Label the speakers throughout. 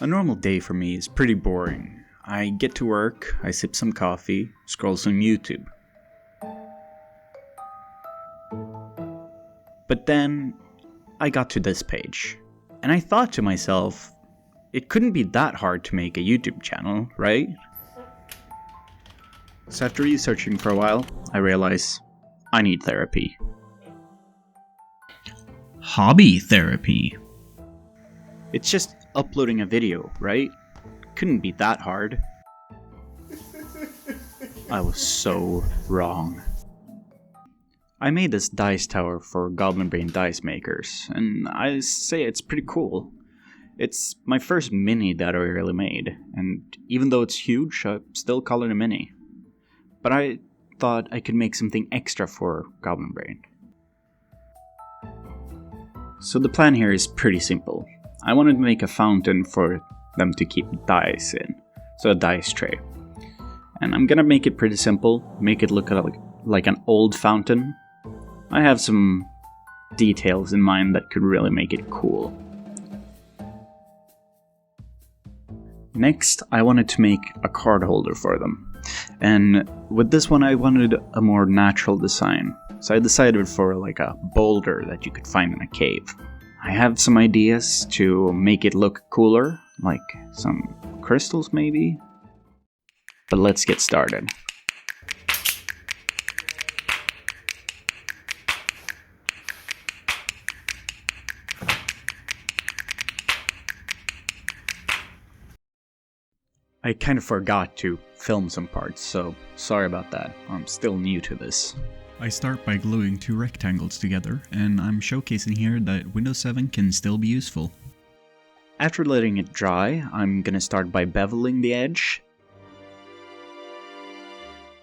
Speaker 1: A normal day for me is pretty boring. I get to work, I sip some coffee, scroll some YouTube. But then I got to this page, and I thought to myself, it couldn't be that hard to make a YouTube channel, right? So after researching for a while, I realized I need therapy.
Speaker 2: Hobby therapy.
Speaker 1: It's just uploading a video, right? Couldn't be that hard. I was so wrong. I made this dice tower for Goblinbrain dicemakers, and I say it's pretty cool. It's my first mini that I really made, and even though it's huge, I still call it a mini. But I thought I could make something extra for Goblinbrain. So the plan here is pretty simple. I wanted to make a fountain for them to keep dice in, so a dice tray. And I'm gonna make it pretty simple, make it look like an old fountain. I have some details in mind that could really make it cool. Next, I wanted to make a card holder for them. And with this one I wanted a more natural design. So I decided for like a boulder that you could find in a cave. I have some ideas to make it look cooler, like some crystals maybe. But let's get started. I kind of forgot to film some parts, so sorry about that. I'm still new to this.
Speaker 2: I start by gluing two rectangles together, and I'm showcasing here that Windows 7 can still be useful.
Speaker 1: After letting it dry, I'm gonna start by beveling the edge.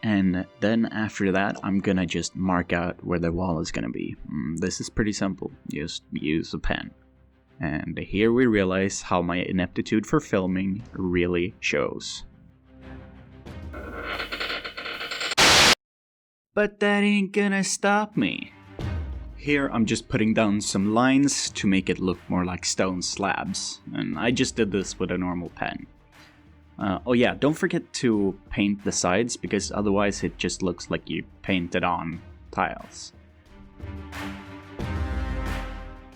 Speaker 1: And then after that, I'm gonna just mark out where the wall is gonna be. This is pretty simple, just use a pen. And here we realize how my ineptitude for filming really shows. But that ain't gonna stop me. Here I'm just putting down some lines to make it look more like stone slabs, and I just did this with a normal pen. Oh yeah, don't forget to paint the sides, because otherwise it just looks like you painted on tiles.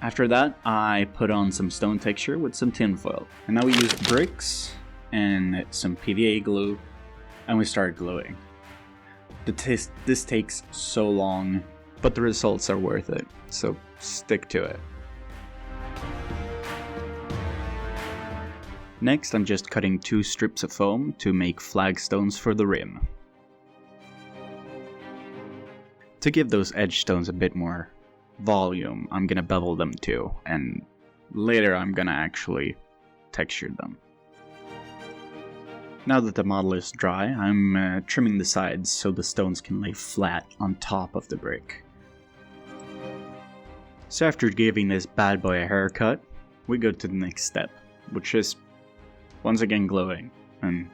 Speaker 1: After that, I put on some stone texture with some tinfoil. And now we use bricks and some PVA glue, and we start gluing. This takes so long, but the results are worth it, so stick to it. Next, I'm just cutting 2 strips of foam to make flagstones for the rim. To give those edge stones a bit more volume, I'm gonna bevel them too, and later I'm gonna actually texture them. Now that the model is dry, I'm trimming the sides so the stones can lay flat on top of the brick. So after giving this bad boy a haircut, we go to the next step, which is once again gluing, and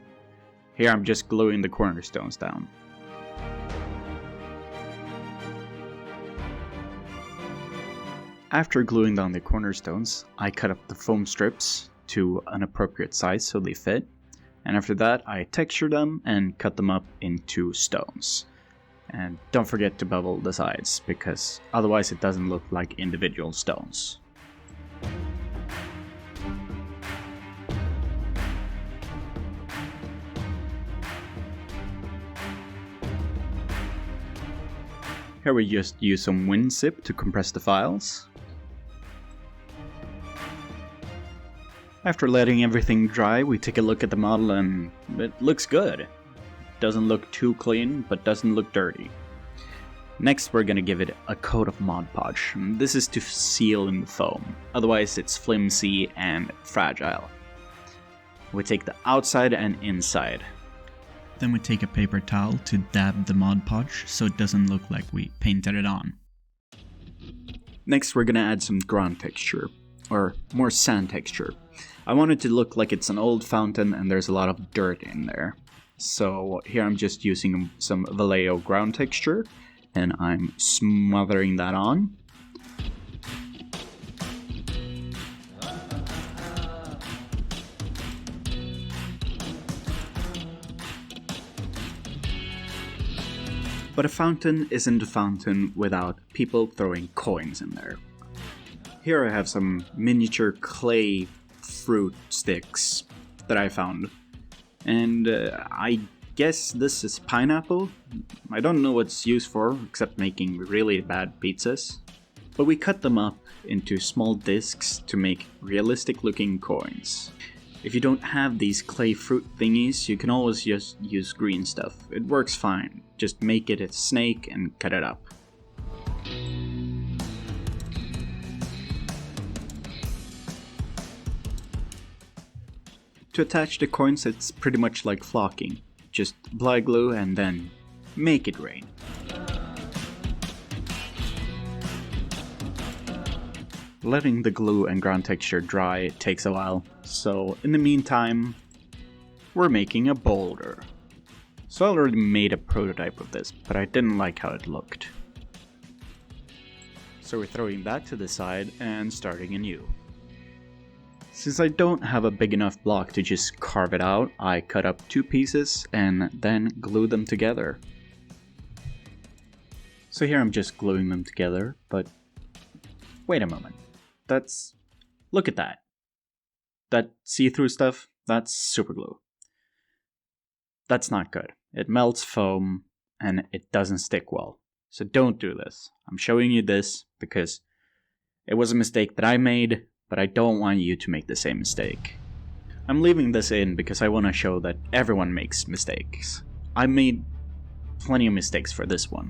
Speaker 1: here I'm just gluing the cornerstones down. After gluing down the cornerstones, I cut up the foam strips to an appropriate size so they fit, and after that I texture them and cut them up into stones. And don't forget to bevel the sides, because otherwise it doesn't look like individual stones. Here we just use some WinZip to compress the files. After letting everything dry, we take a look at the model and it looks good. Doesn't look too clean, but doesn't look dirty. Next, we're gonna give it a coat of Mod Podge. This is to seal in the foam, otherwise it's flimsy and fragile. We take the outside and inside.
Speaker 2: Then we take a paper towel to dab the Mod Podge so it doesn't look like we painted it on.
Speaker 1: Next, we're gonna add some ground texture, or more sand texture. I want it to look like it's an old fountain and there's a lot of dirt in there. So here I'm just using some Vallejo ground texture and I'm smothering that on. But a fountain isn't a fountain without people throwing coins in there. Here I have some miniature clay fruit sticks that I found. And I guess this is pineapple. I don't know what it's used for, except making really bad pizzas. But we cut them up into small discs to make realistic looking coins. If you don't have these clay fruit thingies, you can always just use green stuff. It works fine. Just make it a snake and cut it up. To attach the coins, it's pretty much like flocking. Just apply glue and then make it rain. Letting the glue and ground texture dry takes a while, so in the meantime, we're making a boulder. So I already made a prototype of this, but I didn't like how it looked. So we're throwing that to the side and starting anew. Since I don't have a big enough block to just carve it out, I cut up 2 pieces and then glue them together. So here I'm just gluing them together, but wait a moment. Look at that. That see-through stuff, that's super glue. That's not good. It melts foam and it doesn't stick well. So don't do this. I'm showing you this because it was a mistake that I made, but I don't want you to make the same mistake. I'm leaving this in because I want to show that everyone makes mistakes. I made plenty of mistakes for this one.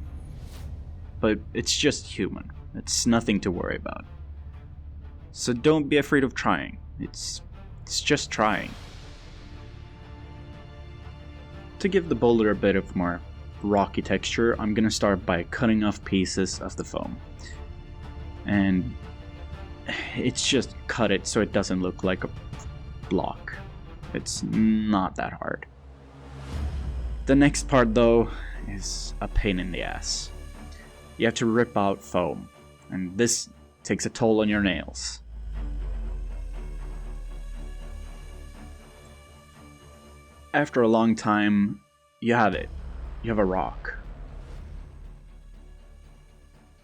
Speaker 1: But it's just human. It's nothing to worry about. So don't be afraid of trying. It's just trying. To give the boulder a bit of more rocky texture, I'm gonna start by cutting off pieces of the foam. And it's just cut it so it doesn't look like a block. It's not that hard. The next part though is a pain in the ass. You have to rip out foam, and this takes a toll on your nails. After a long time, you have it. You have a rock.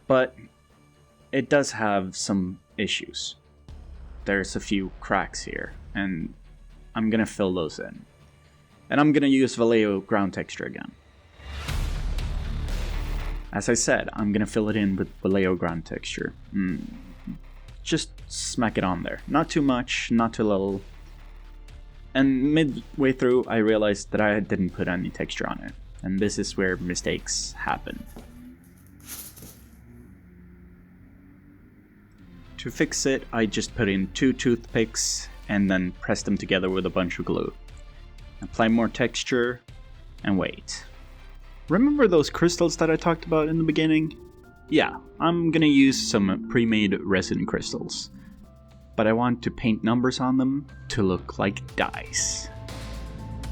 Speaker 1: But it does have some issues. There's a few cracks here, and I'm gonna fill those in. And I'm gonna use Vallejo ground texture again. As I said, I'm gonna fill it in with Vallejo ground texture. Just smack it on there. Not too much, not too little. And midway through, I realized that I didn't put any texture on it. And this is where mistakes happen. To fix it, I just put in 2 toothpicks and then press them together with a bunch of glue. Apply more texture and wait. Remember those crystals that I talked about in the beginning? Yeah, I'm gonna use some pre-made resin crystals. But I want to paint numbers on them to look like dice.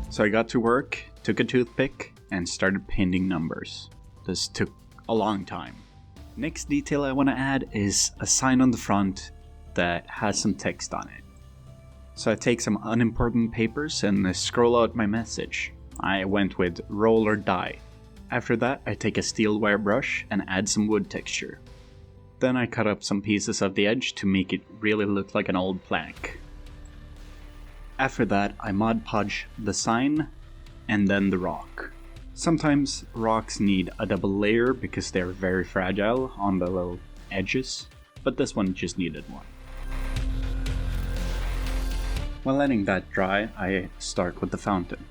Speaker 1: So I got to work, took a toothpick, and started painting numbers. This took a long time. Next detail I want to add is a sign on the front that has some text on it. So I take some unimportant papers and scroll out my message. I went with roll or die. After that, I take a steel wire brush and add some wood texture. Then I cut up some pieces of the edge to make it really look like an old plank. After that, I Mod Podge the sign and then the rock. Sometimes rocks need a double layer because they're very fragile on the little edges, but this one just needed one. While letting that dry, I start with the fountain.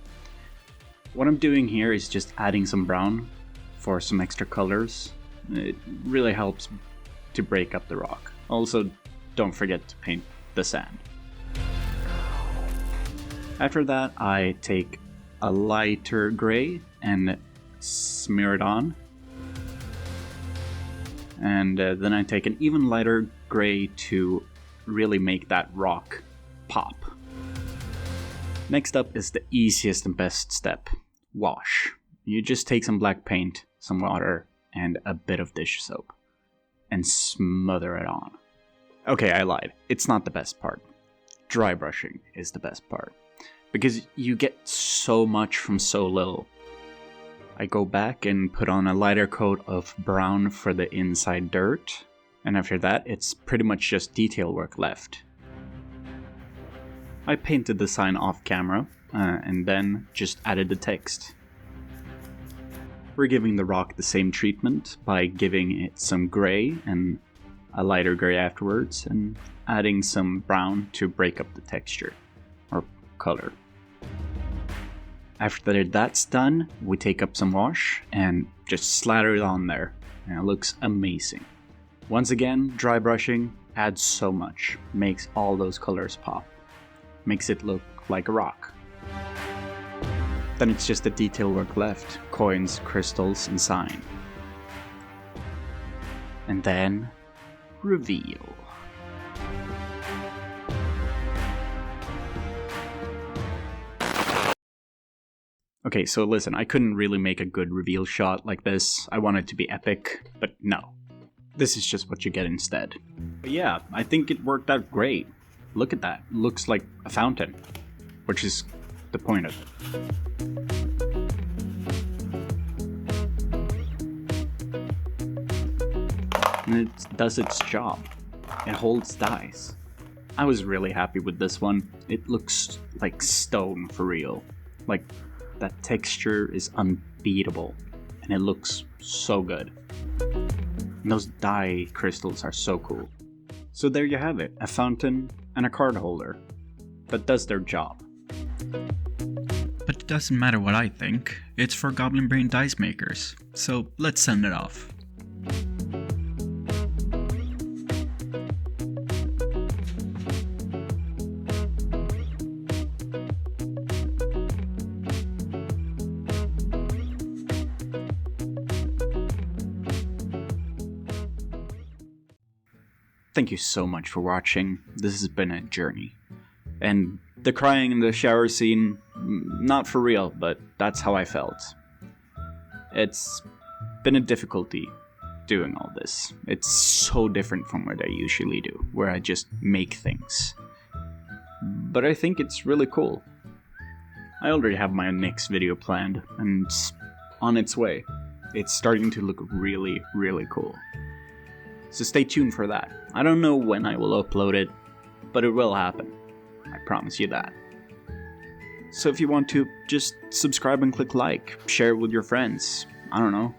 Speaker 1: What I'm doing here is just adding some brown for some extra colors. It really helps to break up the rock. Also, don't forget to paint the sand. After that, I take a lighter gray and smear it on. And then I take an even lighter gray to really make that rock pop. Next up is the easiest and best step, wash. You just take some black paint, some water, and a bit of dish soap, and smother it on. Okay, I lied. It's not the best part. Dry brushing is the best part, because you get so much from so little. I go back and put on a lighter coat of brown for the inside dirt, and after that it's pretty much just detail work left. I painted the sign off camera, and then just added the text. We're giving the rock the same treatment by giving it some gray and a lighter gray afterwards, and adding some brown to break up the texture, or color. After that's done, we take up some wash and just slather it on there, and it looks amazing. Once again, dry brushing adds so much, makes all those colors pop, makes it look like a rock. Then it's just the detail work left, coins, crystals, and sign. And then, reveal. Okay, so listen, I couldn't really make a good reveal shot like this. I want it to be epic, but no. This is just what you get instead. But yeah, I think it worked out great. Look at that. Looks like a fountain, which is the point of it. And it does its job. It holds dice. I was really happy with this one. It looks like stone for real. Like, that texture is unbeatable, and it looks so good. And those die crystals are so cool. So there you have it, a fountain and a card holder that does their job.
Speaker 2: But it doesn't matter what I think, it's for Goblinbrain dice makers, so let's send it off.
Speaker 1: Thank you so much for watching. This has been a journey. And the crying in the shower scene, not for real, but that's how I felt. It's been a difficulty doing all this. It's so different from what I usually do, where I just make things. But I think it's really cool. I already have my next video planned, and it's on its way. It's starting to look really, really cool. So stay tuned for that. I don't know when I will upload it, but it will happen. I promise you that. So if you want to, just subscribe and click like, share it with your friends. I don't know.